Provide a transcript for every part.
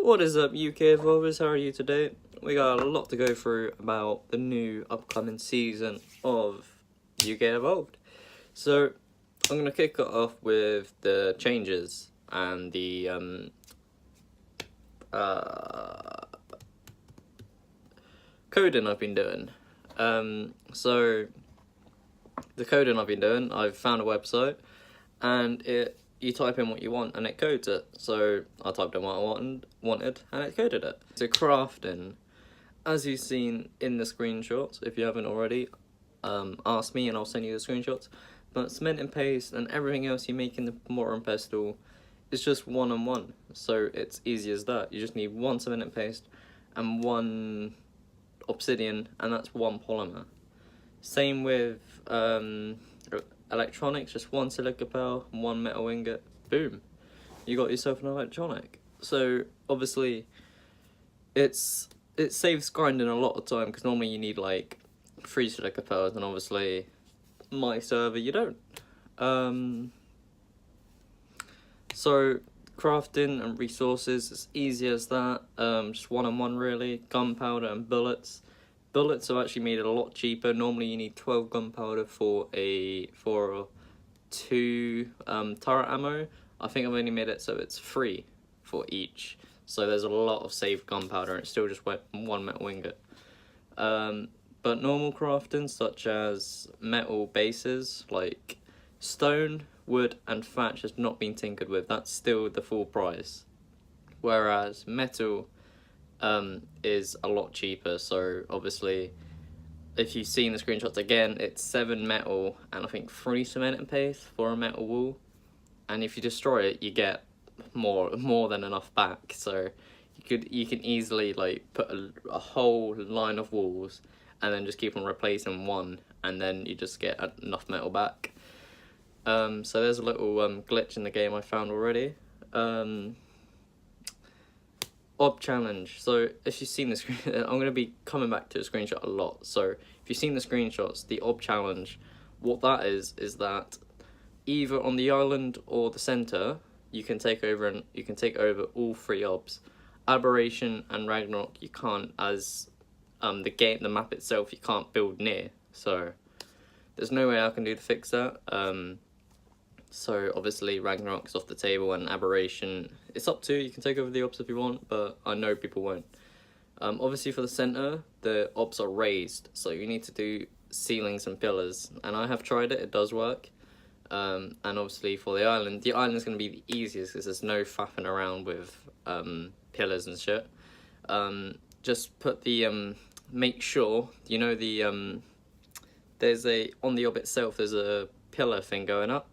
What is up, UK Evolvers? How are you today? We got a lot to go through about the new upcoming season of UK Evolved. So, I'm going to kick it off with the changes and the coding I've been doing. So, the coding I've been doing, I've found a website and you type in what you want and it codes it. So I typed in what I wanted and it coded it. So crafting, as you've seen in the screenshots, if you haven't already, ask me and I'll send you the screenshots. But cement and paste and everything else you make in the mortar and pestle is just one-on-one. So it's easy as that. You just need one cement and paste and one obsidian, and that's one polymer. Same with electronics, just one silica pearl, one metal ingot, boom, you got yourself an electronic. So obviously it saves grinding a lot of time, because normally you need like 3 silica pearls, and obviously my server you don't. So crafting and resources, it's easy as that. Just one-on-one really. Gunpowder and bullets. Bullets are actually made a lot cheaper. Normally you need 12 gunpowder for 2 turret ammo. I think I've only made it so it's 3 for each. So there's a lot of saved gunpowder and it's still just one metal ingot. But normal crafting, such as metal bases, like stone, wood and thatch, has not been tinkered with. That's still the full price. Whereas metal is a lot cheaper. So obviously, if you've seen the screenshots again, it's 7 metal and I think 3 cement and paste for a metal wall. And if you destroy it, you get more than enough back. So you can easily like put a whole line of walls and then just keep on replacing one, and then you just get enough metal back. So there's a little glitch in the game I found already. Ob challenge. So if you've seen the screen, I'm going to be coming back to the screenshot a lot. So if you've seen the screenshots, the ob challenge, what that is that either on the island or the center, you can take over all 3 obs. Aberration and Ragnarok you can't, as the map itself you can't build near. So there's no way I can do to fix that. So obviously Ragnarok's off the table, and Aberration, it's up to you. You can take over the ops if you want, but I know people won't. Obviously for the center, the ops are raised, so you need to do ceilings and pillars, and I have tried it, it does work. And obviously for the island is going to be the easiest because there's no faffing around with pillars and shit. Just put the, make sure, you know, there's on the ob itself, there's a pillar thing going up.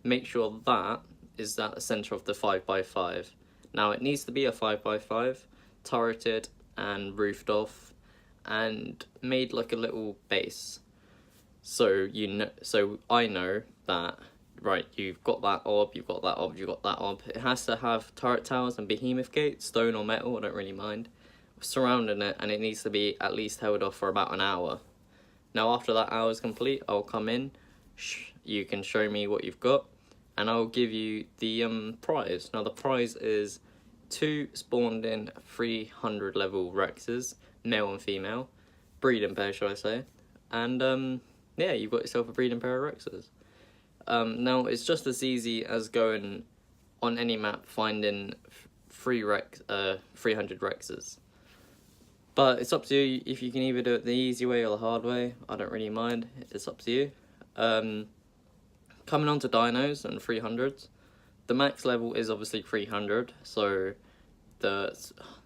Make sure that is at the center of the 5x5. Now it needs to be a 5x5, turreted and roofed off, and made like a little base. So I know that, right, you've got that ob, you've got that ob, you've got that ob. It has to have turret towers and behemoth gates, stone or metal, I don't really mind, surrounding it, and it needs to be at least held off for about an hour. Now after that hour is complete, I'll come in, you can show me what you've got, and I'll give you the prize. Now the prize is 2 spawned in 300 level Rexes, male and female, breeding pair should I say, and yeah, you've got yourself a breeding pair of Rexes. Now it's just as easy as going on any map finding 300 Rexes. But it's up to you if you can either do it the easy way or the hard way. I don't really mind, it's up to you. Coming on to dinos and 300s, the max level is obviously 300, so the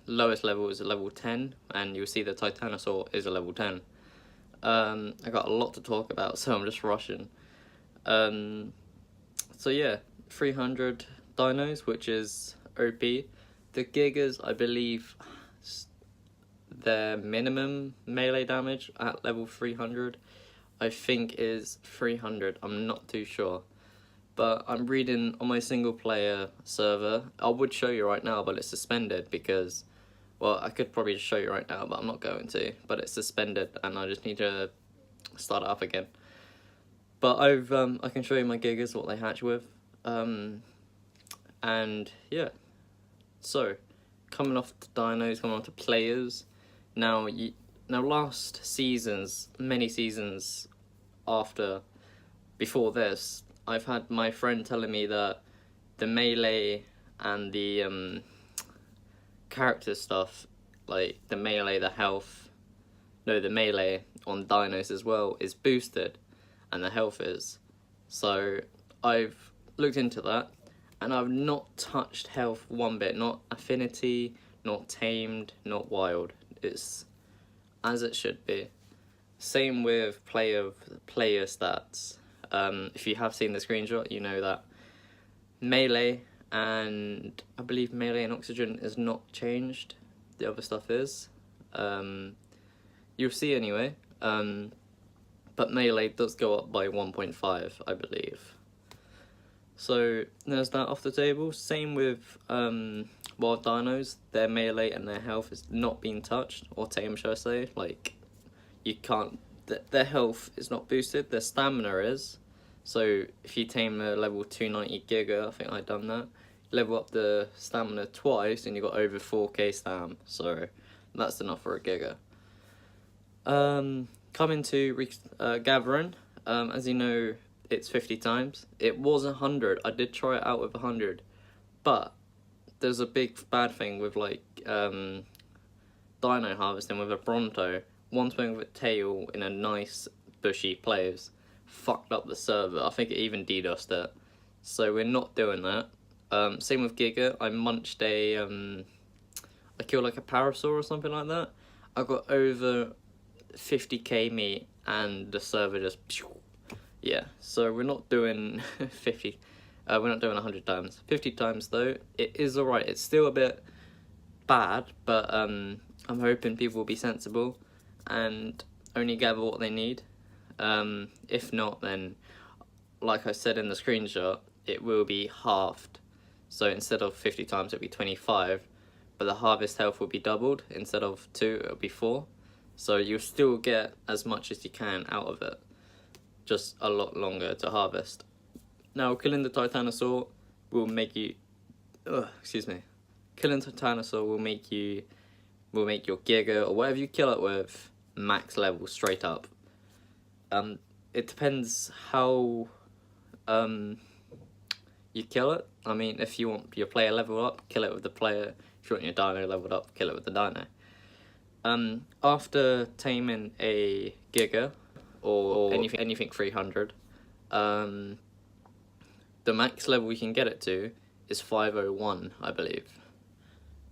lowest level is a level 10, and you'll see the Titanosaur is a level 10. I got a lot to talk about, so I'm just rushing. So yeah, 300 dinos, which is OP. The Gigas, I believe, their minimum melee damage at level 300, I think is 300, I'm not too sure. But I'm reading on my single player server, I would show you right now, but it's suspended because, well, I could probably just show you right now, but I'm not going to. But it's suspended and I just need to start it up again. But I can show you my gigas, what they hatch with. And yeah, so coming off to dinos, coming on to players. Now last seasons, many seasons before this, I've had my friend telling me that the melee and the character stuff, like the melee on dinos as well is boosted, and the health is. So I've looked into that, and I've not touched health one bit, not affinity, not tamed, not wild. It's as it should be. Same with player stats. If you have seen the screenshot, you know that melee and I believe melee and oxygen is not changed. The other stuff is. You'll see anyway. But melee does go up by 1.5, I believe. So there's that off the table. Same with wild dinos. Their melee and their health is not being touched, or tamed, should I say. Like, you can't. Their health is not boosted. Their stamina is. So if you tame a level 290 Giga, I think I've done that. Level up the stamina twice, and you got over 4k stam. So that's enough for a Giga. Coming to gathering. As you know, it's 50 times. It was 100. I did try it out with 100, but there's a big bad thing with like dino harvesting with a Bronto. One swing of a tail in a nice bushy place fucked up the server. I think it even DDoSed it. So we're not doing that. Same with Giga. I munched I killed like a parasaur or something like that. I got over 50k meat, and the server just, yeah. So we're not doing 50. We're not doing 100 times. 50 times though, it is alright. It's still a bit bad, but I'm hoping people will be sensible and only gather what they need. If not, then, like I said in the screenshot, it will be halved. So instead of 50 times, it'll be 25, but the harvest health will be doubled. Instead of 2, it'll be 4. So you'll still get as much as you can out of it, just a lot longer to harvest. Now, killing the Titanosaur will make you, killing Titanosaur will make your Giga or whatever you kill it with max level straight up. It depends how you kill it. I mean, if you want your player level up, kill it with the player. If you want your dino leveled up, kill it with the dino. After taming a Giga or anything 300, the max level we can get it to is 501, I believe.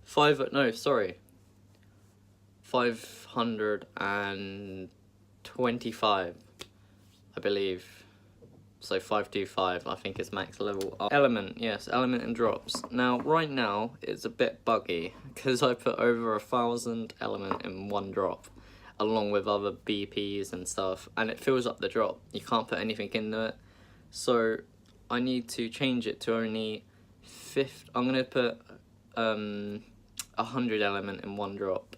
525, I believe. So 525, I think is max level. Element, yes, element and drops. Now, right now, it's a bit buggy, because I put over 1,000 element in one drop, along with other BPs and stuff, and it fills up the drop. You can't put anything in it. So I need to change it to only 50. I'm going to put 100 element in one drop.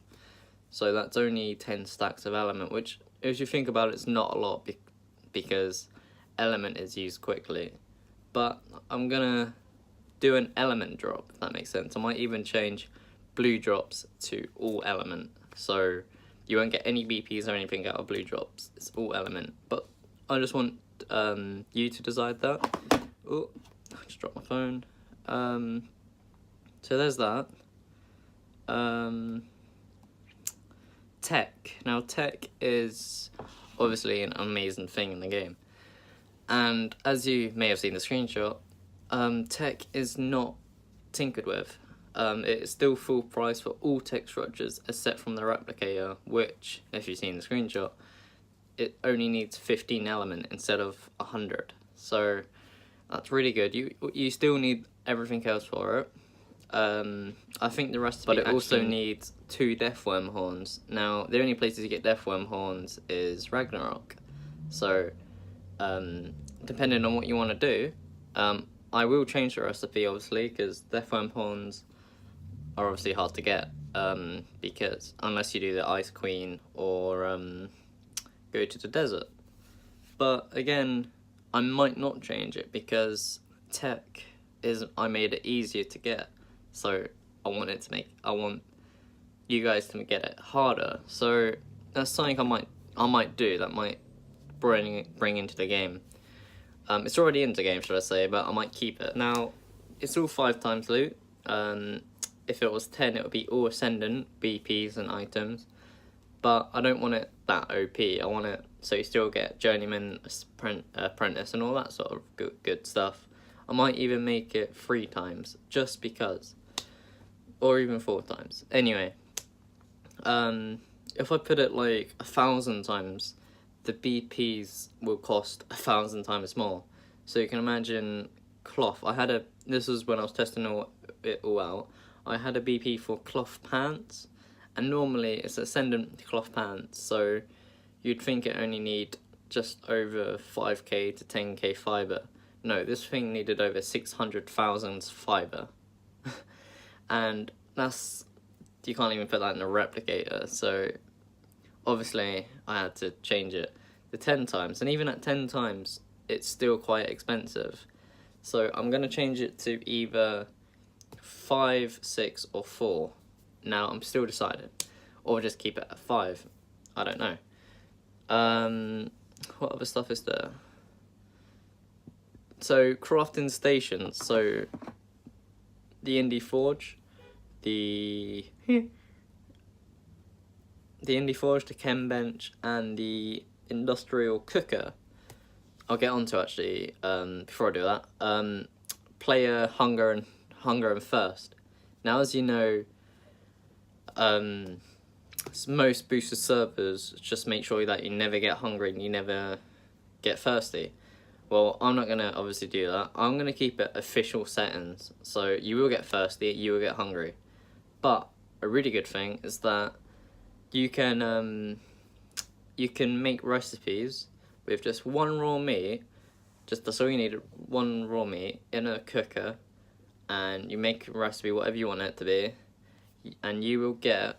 So that's only 10 stacks of element, which, if you think about it, it's not a lot, because element is used quickly. But I'm gonna do an element drop, if that makes sense. I might even change blue drops to all element, so you won't get any BPs or anything out of blue drops. It's all element. But I just want you to decide that. Oh, I just dropped my phone. So there's that. Tech. Now, tech is obviously an amazing thing in the game. And as you may have seen the screenshot, tech is not tinkered with. It is still full price for all tech structures except from the replicator, which, if you've seen the screenshot, it only needs 15 element instead of 100. So that's really good. You still need everything else for it. I think the rest, but it also needs 2 Deathworm horns. Now, the only places you get Deathworm horns is Ragnarok. So, depending on what you want to do, I will change the recipe, obviously, because Deathworm horns are obviously hard to get, because unless you do the Ice Queen or go to the desert. But again, I might not change it because tech I made it easier to get. So I want you guys to get it harder. So that's something I might do, that might bring into the game. It's already into the game, should I say, but I might keep it. Now, it's all 5 times loot. If it was 10, it would be all Ascendant, BPs and items. But I don't want it that OP. I want it so you still get Journeyman, Apprentice, and all that sort of good stuff. I might even make it 3 times, just because. Or even 4 times. Anyway, if I put it like 1,000 times, the BPs will cost 1,000 times more. So you can imagine cloth. This was when I was testing it all out. I had a BP for cloth pants, and normally it's Ascendant cloth pants, so you'd think it only need just over 5k to 10k fiber. No, this thing needed over 600,000 fiber. And you can't even put that in a replicator, so obviously I had to change it to 10 times, and even at 10 times it's still quite expensive. So I'm going to change it to either 5, 6 or 4. Now I'm still deciding, or just keep it at 5. I don't know. What other stuff is there? So crafting stations. So the Indie Forge, the Indie Forge, the Chem Bench, and the Industrial Cooker. I'll get onto actually before I do that. Player hunger and thirst. Now, as you know, most boosted servers just make sure that you never get hungry and you never get thirsty. Well, I'm not gonna obviously do that. I'm gonna keep it official settings, so you will get thirsty, you will get hungry. But a really good thing is that you can make recipes with just 1 raw meat. That's all you need, 1 raw meat in a cooker, and you make a recipe whatever you want it to be, and you will get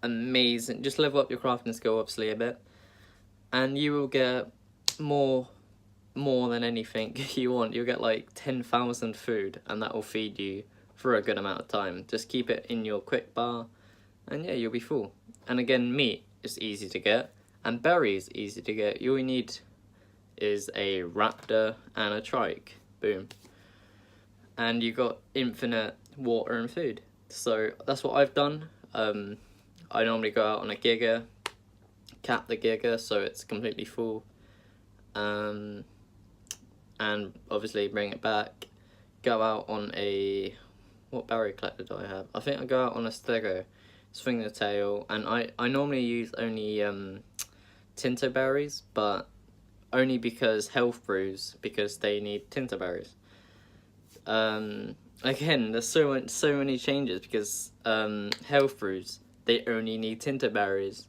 amazing. Just level up your crafting skill obviously a bit, and you will get more than anything you want. You'll get like 10,000 food, and that will feed you for a good amount of time. Just keep it in your quick bar, and yeah, you'll be full. And again, meat is easy to get, and berries easy to get. All you need is a raptor and a trike. Boom. And you got infinite water and food. So that's what I've done. I normally go out on a giga, cap the giga so it's completely full, and obviously bring it back. Go out on a, what berry collector do I have? I think I go out on a stego, swing the tail, and I normally use only tinto berries, but only because health brews, because they need tinto berries. Again, there's so many changes because health brews, they only need tinto berries,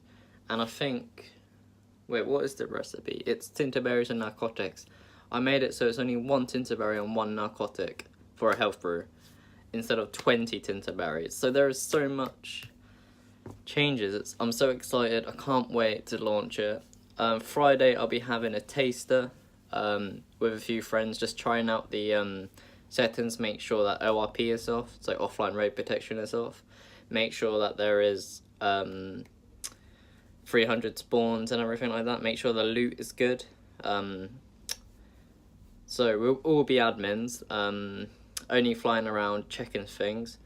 and I think, wait, what is the recipe? It's tinto berries and narcotics. I made it so it's only 1 tinto berry and 1 narcotic for a health brew, instead of 20 tinto berries. So there is so much changes. I'm so excited. I can't wait to launch it. Friday I'll be having a taster with a few friends, just trying out the settings, make sure that ORP is off, so offline raid protection is off, make sure that there is 300 spawns and everything like that, make sure the loot is good. So we'll all be admins, only flying around checking things,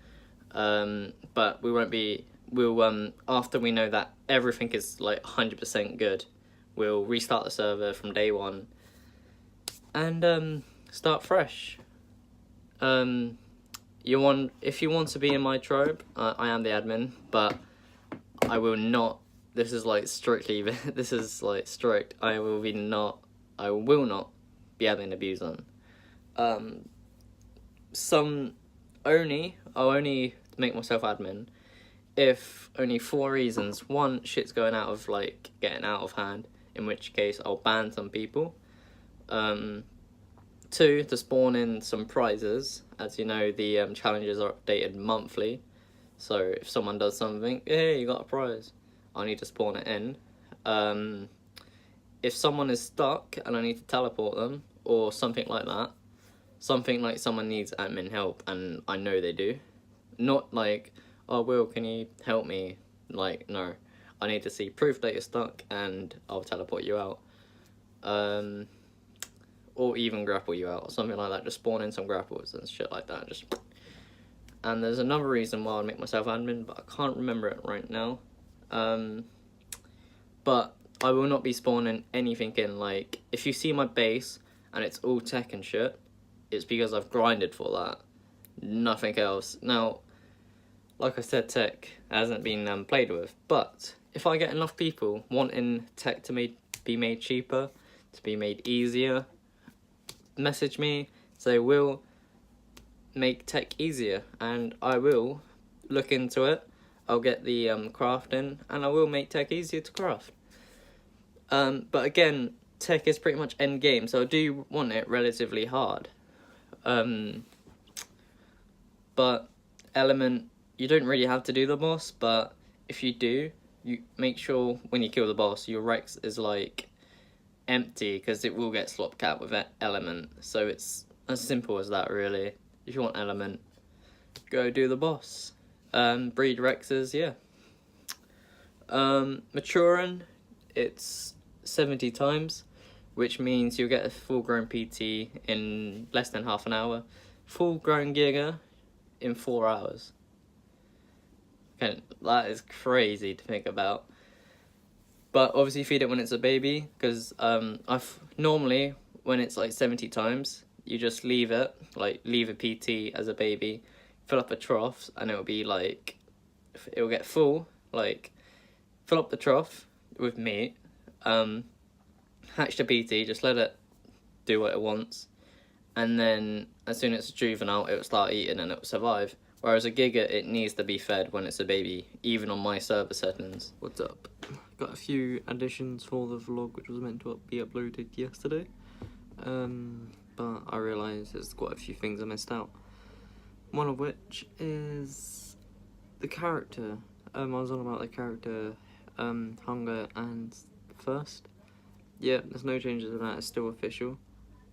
but we won't be, after we know that everything is like 100% good, we'll restart the server from day 1 and start fresh. If you want to be in my tribe, I am the admin, but I will not. This is like strictly. This is like strict. I will not be admin abusing. I'll only make myself admin if only 4 reasons. 1, shit's getting out of hand, in which case I'll ban some people. 2, to spawn in some prizes. As you know, the challenges are updated monthly, so if someone does something, hey, you got a prize, I need to spawn it in. If someone is stuck and I need to teleport them or something like that, something like someone needs admin help and I know they do. Not like, oh Will, can you help me? Like, no. I need to see proof that you're stuck and I'll teleport you out. Or even grapple you out or something like that. Just spawn in some grapples and shit like that. And there's another reason why I'd make myself admin, but I can't remember it right now. But I will not be spawning anything in. Like, if you see my base and it's all tech and shit, it's because I've grinded for that. Nothing else. Now, like I said, tech hasn't been played with, but if I get enough people wanting tech to be made cheaper, to be made easier, message me, say, Will, make tech easier, and I will look into it. I'll get the crafting, and I will make tech easier to craft. But again, tech is pretty much end game, so I do want it relatively hard. But element, you don't really have to do the boss, but if you do, you make sure when you kill the boss, your Rex is like empty, because it will get slop cap with element. So it's as simple as that, really. If you want element, go do the boss. Breed Rexes, yeah. Maturing, it's 70 times, which means you'll get a full-grown PT in less than half an hour. Full-grown Giga in 4 hours. Okay, that is crazy to think about. But obviously feed it when it's a baby, because normally when it's like 70 times, you just leave it, like leave a PT as a baby, fill up a trough, and it'll be like, it'll get full, like fill up the trough with meat, hatch the PT, just let it do what it wants, and then as soon as it's juvenile, it'll start eating and it'll survive. Whereas a Giga, it needs to be fed when it's a baby, even on my server settings. What's up? Got a few additions for the vlog, which was meant to be uploaded yesterday. But I realised there's quite a few things I missed out. One of which is the character. I was on about the character, Hunger and Thirst. Yeah, there's no changes in that, it's still official.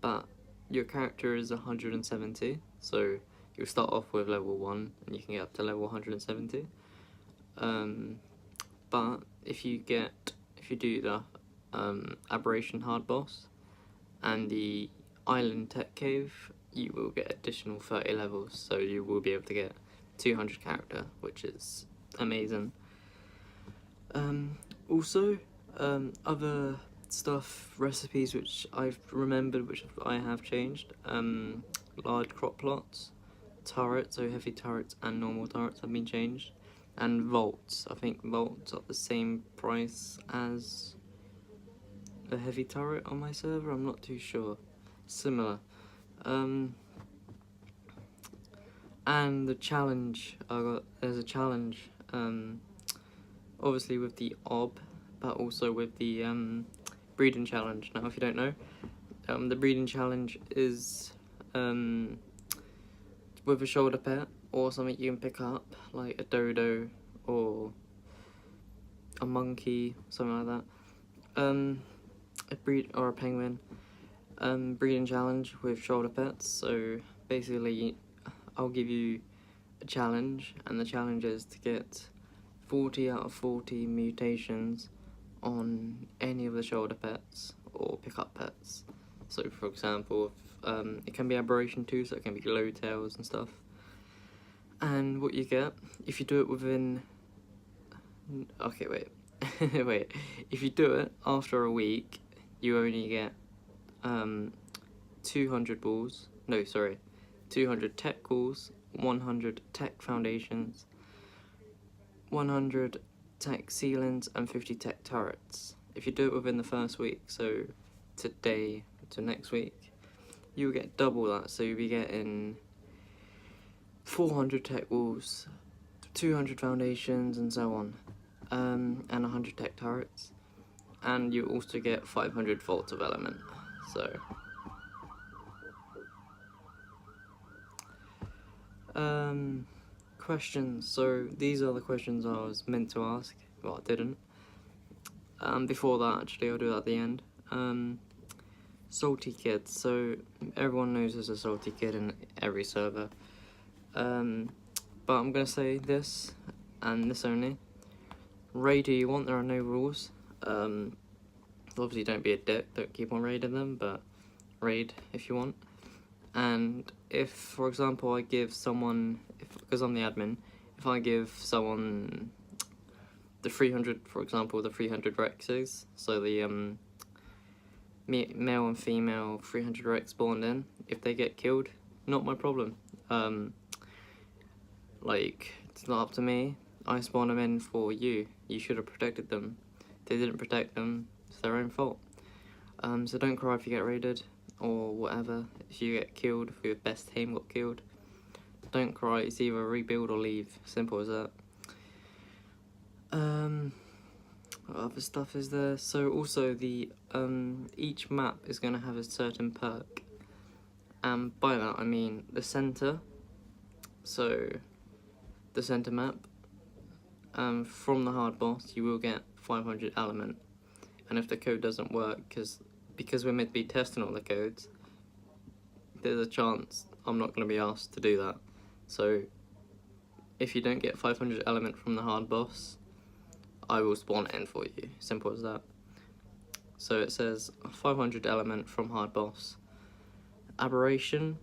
But your character is 170, so you'll start off with level 1 and you can get up to level 170. But if you do the Aberration Hard Boss and the Island Tech Cave, you will get additional 30 levels, so you will be able to get 200 character, which is amazing. Also, other stuff, recipes which I've remembered, which I have changed, large crop plots, turrets, so heavy turrets and normal turrets have been changed, and vaults. I think vaults are the same price as a heavy turret on my server, I'm not too sure. Similar. And the challenge, there's a challenge, obviously with the OB, but also with the breeding challenge. Now, if you don't know, the breeding challenge is with a shoulder pet or something you can pick up, like a dodo or a monkey, something like that. Or a penguin. Breeding challenge with shoulder pets. So basically, I'll give you a challenge, and the challenge is to get 40 out of 40 mutations on any of the shoulder pets or pickup pets. So for example, it can be aberration too, so it can be glow tails and stuff. And what you get, if you do it within, okay wait, wait, if you do it after a week, you only get 200 balls, no sorry, 200 tech calls, 100 tech foundations, 100 tech ceilings, and 50 tech turrets. If you do it within the first week, so today to next week, you'll get double that, so you'll be getting 400 tech walls, 200 foundations, and so on, and 100 tech turrets, and you also get 500 volts of element. So questions. So these are the questions I was meant to ask, but I didn't. Before that, actually, I'll do that at the end. Salty kid. So everyone knows there's a salty kid in every server. But I'm gonna say this and this only. Raid who you want, there are no rules. Obviously don't be a dick, don't keep on raiding them, but raid if you want. And if, for example, I give someone, because I'm the admin, if I give someone the 300, for example, the 300 Rexes, so the male and female 300 Rex spawned in, if they get killed, not my problem. Like, it's not up to me. I spawned them in for you. You should have protected them. If they didn't protect them, it's their own fault. So don't cry if you get raided, or whatever. If you get killed, if your best team got killed, don't cry. It's either rebuild or leave. Simple as that. What other stuff is there? So also the each map is going to have a certain perk, and by that I mean the center. So the center map, from the hard boss you will get 500 element, and if the code doesn't work, because we're meant to be testing all the codes, there's a chance I'm not going to be asked to do that. So if you don't get 500 element from the hard boss, I will spawn it in for you. Simple as that. So it says 500 element from hard boss. Aberration,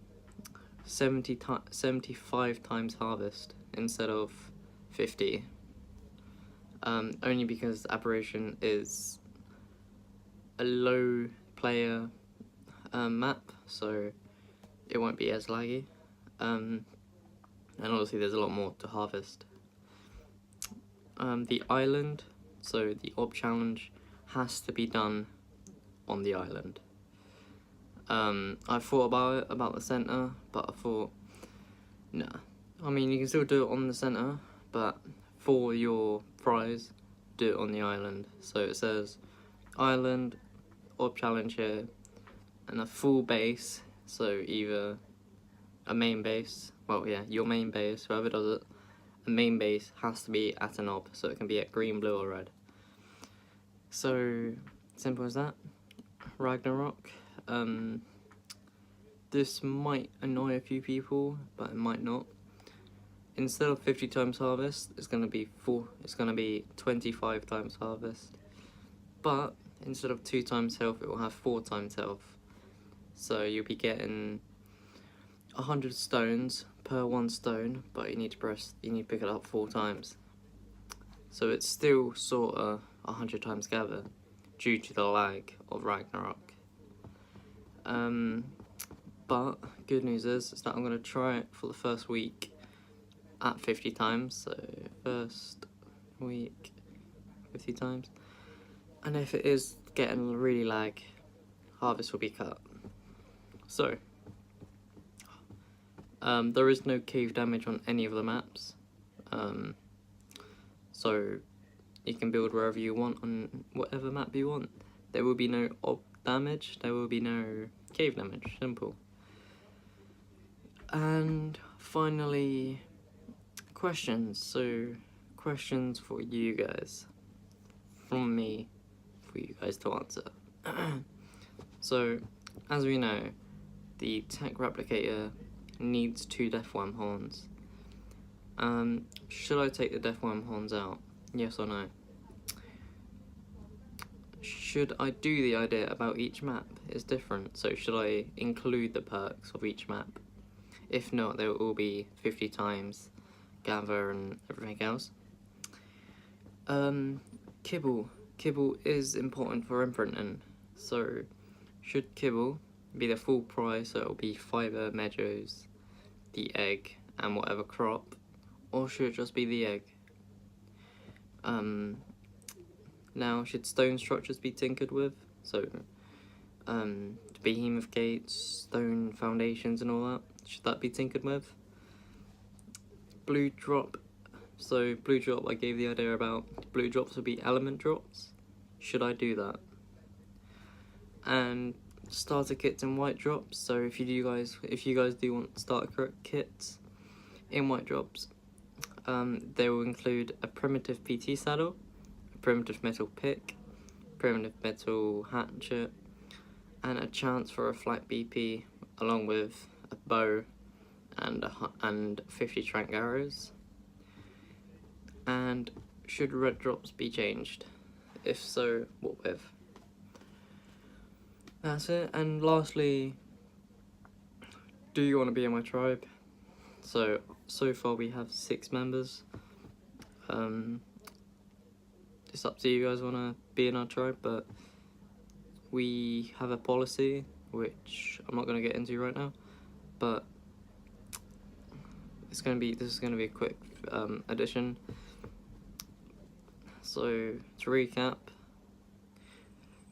75 times harvest instead of 50. Only because aberration is a low player map, so it won't be as laggy. And obviously there's a lot more to harvest. The island, so the ob challenge has to be done on the island. I thought about the center, but I thought, nah. I mean, you can still do it on the center, but for your prize, do it on the island. So it says island, ob challenge here, and a full base, so either a main base, well yeah, your main base, whoever does it, a main base has to be at an ob, so it can be at green, blue or red. So, simple as that. Ragnarok. This might annoy a few people, but it might not. Instead of 50 times harvest, it's gonna be 25 times harvest. But instead of 2 times health, it will have 4 times health. So you'll be getting 100 stones per 1 stone, but you need to pick it up 4 times. So it's still sorta 100 times gather due to the lag of Ragnarok. But good news is that I'm gonna try it for the first week at 50 times. So first week 50 times, and if it is getting really lag, harvest will be cut. So there is no cave damage on any of the maps, so you can build wherever you want on whatever map you want. There will be no ob damage, there will be no cave damage, simple. And finally, questions. So questions for you guys, from me, for you guys to answer. So as we know, the tech replicator needs 2 deathworm horns. Should I take the deathworm horns out? Yes or no? Should I do the idea about each map? It's different, so should I include the perks of each map? If not, they will all be 50 times gather and everything else. Kibble. Kibble is important for imprinting, so should kibble be the full price, so it'll be fiber, meadows, the egg, and whatever crop, or should it just be the egg? Now, should stone structures be tinkered with? So, behemoth gates, stone foundations and all that, should that be tinkered with? Blue drop. So, blue drop, I gave the idea about blue drops would be element drops. Should I do that? And starter kits and white drops. So if you guys do want starter kits in white drops, they will include a primitive PT saddle, a primitive metal pick, primitive metal hatchet, and a chance for a flat BP, along with a bow and 50 trank arrows. And should red drops be changed? If so, what with? That's it. And lastly, do you want to be in my tribe? So far we have 6 members. It's up to you guys want to be in our tribe, but we have a policy which I'm not going to get into right now, but this is going to be a quick addition. So to recap,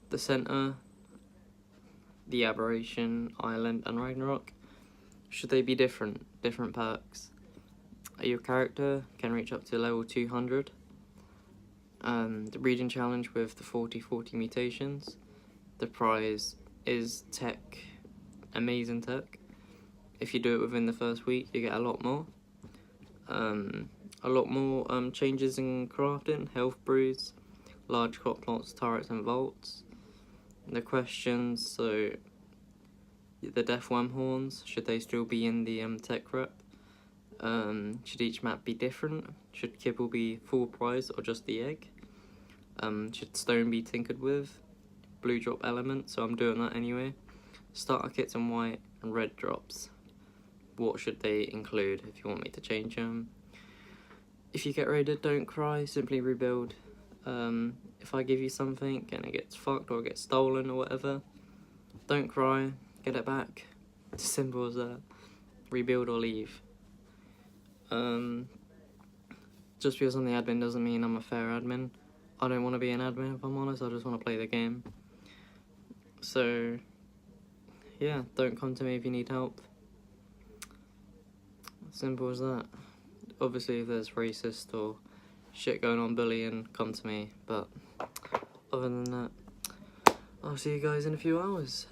the center, the aberration, island, and Ragnarok, should they be different perks? Your character can reach up to level 200. The region challenge with the 40/40 mutations. The prize is tech, amazing tech. If you do it within the first week, you get a lot more. Changes in crafting, health brews, large clock plots, turrets, and vaults. The questions, so the death worm horns, should they still be in the tech rep? Should each map be different? Should kibble be full prize or just the egg? Should stone be tinkered with? Blue drop element, so I'm doing that anyway. Starter kits and white and red drops. What should they include if you want me to change them? If you get raided, don't cry, simply rebuild. If I give you something and it gets fucked or it gets stolen or whatever, don't cry, get it back. It's as simple as that. Rebuild or leave. Just because I'm the admin doesn't mean I'm a fair admin. I don't want to be an admin, if I'm honest, I just want to play the game. So, yeah, don't come to me if you need help. Simple as that. Obviously, if there's racist or shit going on, bullying, come to me, but other than that, I'll see you guys in a few hours.